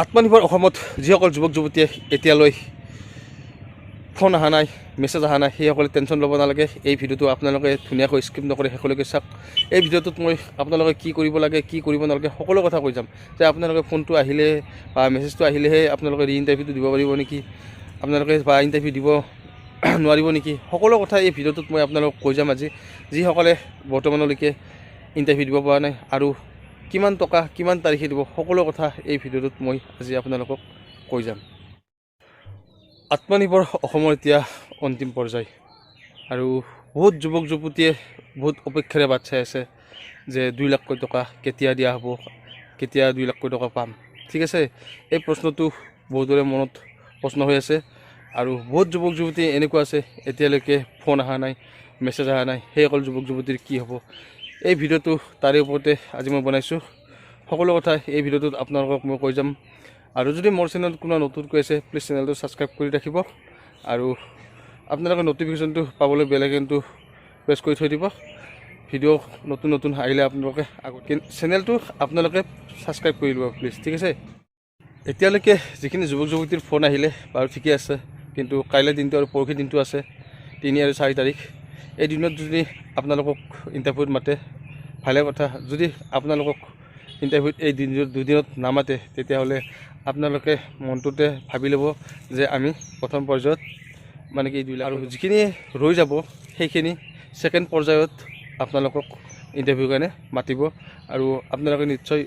আত্মনিৰ্ভৰ অসমত যিসকল যুৱক যুৱতীয়ে এতিয়ালৈ ফোন অহা নাই, মেছেজ অহা নাই, সেইসকলে টেনশ্যন ল'ব নালাগে। এই ভিডিঅ'টো আপোনালোকে ধুনীয়াকৈ স্কিপ নকৰি শেষলৈকে চাওক। এই ভিডিঅ'টোত মই আপোনালোকে কি কৰিব লাগে, কি কৰিব নালাগে সকলো কথা কৈ যাম। যে আপোনালোকে ফোনটো আহিলে বা মেছেজটো আহিলেহে আপোনালোকে ৰি ইণ্টাৰভিউটো দিব পাৰিব নেকি, আপোনালোকে বা ইণ্টাৰভিউ দিব নোৱাৰিব নেকি, সকলো কথা এই ভিডিঅ'টোত মই আপোনালোকক কৈ যাম আজি। যিসকলে বৰ্তমানলৈকে ইণ্টাৰভিউ দিব পৰা নাই আৰু কিমান টকা কিমান তাৰিখে দিব, সকলো কথা এই ভিডিঅ'টোত মই আজি আপোনালোকক কৈ যাম। আত্মনিৰ্ভৰ অসমৰ এতিয়া অন্তিম পৰ্যায় আৰু বহুত যুৱক যুৱতীয়ে বহুত অপেক্ষাৰে বাট চাই আছে যে 2 লাখকৈ টকা কেতিয়া দিয়া হ'ব, কেতিয়া 2 লাখকৈ টকা পাম। ঠিক আছে, এই প্ৰশ্নটো বহুতৰে মনত প্ৰশ্ন হৈ আছে আৰু বহুত যুৱক যুৱতী এনেকুৱা আছে এতিয়ালৈকে ফোন অহা নাই, মেছেজ অহা নাই। সেইসকল যুৱক যুৱতীৰ কি হ'ব, এই ভিডিঅ'টো তাৰে ওপৰতে আজি মই বনাইছোঁ। সকলো কথা এই ভিডিঅ'টোত আপোনালোকক মই কৈ যাম। আৰু যদি মোৰ চেনেলত কোনো নতুনকৈ আছে প্লিজ চেনেলটো ছাবস্ক্ৰাইব কৰি ৰাখিব আৰু আপোনালোকে নটিফিকেশ্যনটো পাবলৈ বেল আইকনটো প্ৰেছ কৰি থৈ দিব। ভিডিঅ' নতুন নতুন আহিলে আপোনালোকে আগতে চেনেলটো আপোনালোকে ছাবস্ক্ৰাইব কৰি দিব প্লিজ। ঠিক আছে, এতিয়ালৈকে যিখিনি যুৱক যুৱতীৰ ফোন আহিলে বাৰু ঠিকে আছে, কিন্তু কাইলৈ দিনটো আৰু পৰহি দিনটো আছে 3 আৰু 4 তাৰিখ। এই দিনত যদি আপোনালোকক ইণ্টাৰভিউত মাতে ভালে কথা, যদি আপোনালোকক ইণ্টাৰভিউত এই দুদিনত নামাতে তেতিয়াহ'লে আপোনালোকে মনটোতে ভাবি ল'ব যে আমি প্ৰথম পৰ্যায়ত মানে কি 2 লাখ, আৰু যিখিনি ৰৈ যাব সেইখিনি ছেকেণ্ড পৰ্যায়ত আপোনালোকক ইণ্টাৰভিউৰ কাৰণে মাতিব আৰু আপোনালোকে নিশ্চয়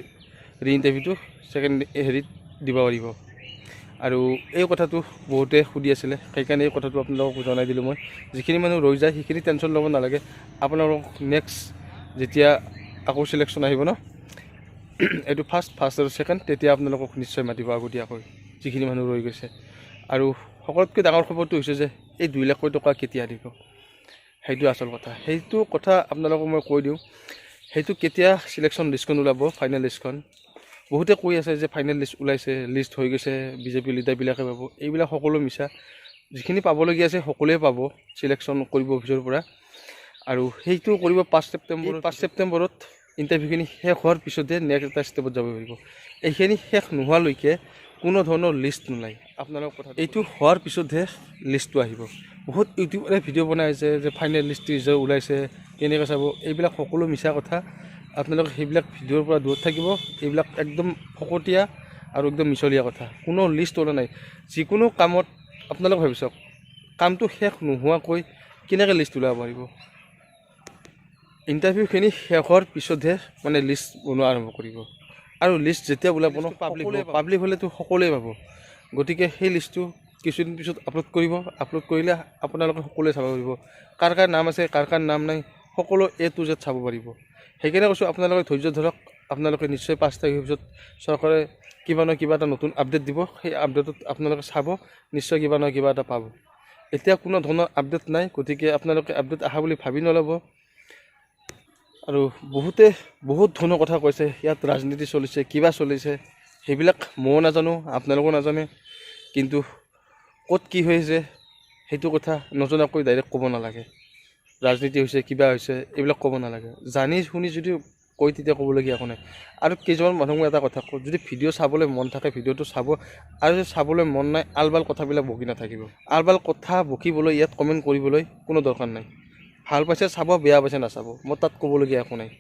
ৰি ইণ্টাৰভিউটো ছেকেণ্ড হেৰিত দিব পাৰিব। আৰু এই কথাটো বহুতে সুধি আছিলে, সেইকাৰণে এই কথাটো আপোনালোকক জনাই দিলোঁ মই। যিখিনি মানুহ ৰৈ যায় সেইখিনি টেনশ্যন ল'ব নালাগে। আপোনালোকক নেক্সট যেতিয়া আকৌ চিলেকশ্যন আহিব ন, এইটো ফাৰ্ষ্ট আৰু ছেকেণ্ড, তেতিয়া আপোনালোকক নিশ্চয় মাতিব আগতীয়াকৈ যিখিনি মানুহ ৰৈ গৈছে। আৰু সকলোতকৈ ডাঙৰ খবৰটো হৈছে যে এই 2 লাখকৈ টকা কেতিয়া দিব, সেইটো আচল কথা। সেইটো কথা আপোনালোকক মই কৈ দিওঁ, সেইটো কেতিয়া চিলেকশ্যন লিষ্টখন ওলাব, ফাইনেল লিষ্টখন। বহুতে কৈ আছে যে ফাইনেল লিষ্ট ওলাইছে, লিষ্ট হৈ গৈছে, বিজেপি লিডাৰবিলাকে পাব। এইবিলাক সকলো মিছা। যিখিনি পাবলগীয়া আছে সকলোৱে পাব চিলেকশ্যন কৰিব অফিচৰ পৰা। আৰু সেইটো কৰিব 5 ছেপ্টেম্বৰত ইণ্টাৰভিউখিনি শেষ হোৱাৰ পিছতে নেক্সট এটা ষ্টেপত যাব পাৰিব। এইখিনি শেষ নোহোৱালৈকে কোনো ধৰণৰ লিষ্ট নোলায়। আপোনালোকৰ কথা এইটো হোৱাৰ পিছতহে লিষ্টটো আহিব। বহুত ইউটিউবাৰে ভিডিঅ' বনাই আছে যে ফাইনেল লিষ্ট ৰিজাল্ট ওলাইছে, কেনেকৈ চাব। এইবিলাক সকলো মিছা কথা। আপোনালোকে সেইবিলাক ভিডিঅ'ৰ পৰা দূৰত থাকিব। এইবিলাক একদম ফকতীয়া আৰু একদম মিছলীয়া কথা। কোনো লিষ্ট ওলোৱা নাই। যিকোনো কামত আপোনালোকে ভাবি চাওক, কামটো শেষ নোহোৱাকৈ কেনেকৈ লিষ্ট ওলাব পাৰিব। ইণ্টাৰভিউখিনি শেষ হোৱাৰ পিছতহে মানে লিষ্ট বনোৱা আৰম্ভ কৰিব। আৰু লিষ্ট যেতিয়া ওলাব ন, পাব্লিক হ'লেতো সকলোৱে পাব। গতিকে সেই লিষ্টটো কিছুদিন পিছত আপলোড কৰিব। আপলোড কৰিলে আপোনালোকে সকলোৱে চাব পাৰিব, কাৰ কাৰ নাম আছে, কাৰ কাৰ নাম নাই, সকলো A to Z চাব পাৰিব। সেইকাৰণে কৈছোঁ আপোনালোকে ধৈৰ্য ধৰক। আপোনালোকে নিশ্চয় 5 তাৰিখৰ পিছত চৰকাৰে কিবা নহয় কিবা এটা নতুন আপডেট দিব। সেই আপডেটত আপোনালোকে চাব, নিশ্চয় কিবা নহয় কিবা এটা পাব। এতিয়া কোনো ধৰণৰ আপডেট নাই, গতিকে আপোনালোকে আপডেট অহা বুলি ভাবি নল'ব। আৰু বহুতে বহুত ধৰণৰ কথা কৈছে, ইয়াত ৰাজনীতি চলিছে, কিবা চলিছে, সেইবিলাক ময়ো নাজানো, আপোনালোকেও নাজানে। কিন্তু ক'ত কি হৈছে সেইটো কথা নজনাকৈ ডাইৰেক্ট ক'ব নালাগে। ৰাজনীতি হৈছে, কিবা হৈছে, এইবিলাক ক'ব নালাগে। জানি শুনি যদি কৈ তেতিয়া ক'বলগীয়া একো নাই। আৰু কেইজনমান মানুহক মই এটা কথা কওঁ, যদি ভিডিঅ' চাবলৈ মন থাকে ভিডিঅ'টো চাব, আৰু যদি চাবলৈ মন নাই আলবাল কথাবিলাক বকি নাথাকিব। আলবাল কথা বকিবলৈ ইয়াত কমেণ্ট কৰিবলৈ কোনো দৰকাৰ নাই। ভাল পাইছে চাব, বেয়া পাইছে নাচাব, মই তাত ক'বলগীয়া একো নাই।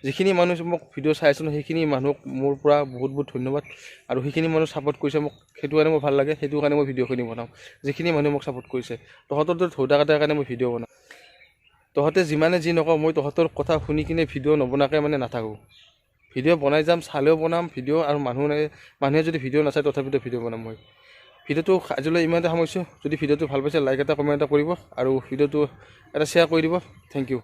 যিখিনি মানুহ মোক ভিডিঅ' চাই আছোঁ সেইখিনি মানুহক মোৰ পৰা বহুত বহুত ধন্যবাদ। আৰু সেইখিনি মানুহ ছাপোৰ্ট কৰিছে মোক, সেইটো কাৰণে মোৰ ভাল লাগে, সেইটো কাৰণে মই ভিডিঅ'খিনি বনাওঁ। যিখিনি মানুহে মোক ছাপোৰ্ট কৰিছে, তহঁতৰ ধৈৰ্য কাটাৰ কাৰণে মই ভিডিঅ' বনাওঁ। তহঁতে যিমানে যি নকওঁ, মই তহঁতৰ কথা শুনি কিনে ভিডিঅ' নবনাকৈ মানে নাথাকোঁ। ভিডিঅ' বনাই যাম, চালেও বনাম ভিডিঅ', আৰু মানুহে যদি ভিডিঅ' নাচায় তথাপিতো ভিডিঅ' বনাম মই। ভিডিঅ'টো আজিলৈ ইমানতে সামৰিছোঁ। যদি ভিডিঅ'টো ভাল পাইছে লাইক এটা কমেণ্ট এটা কৰিব আৰু ভিডিঅ'টো এটা শ্বেয়াৰ কৰি দিব। Thank U.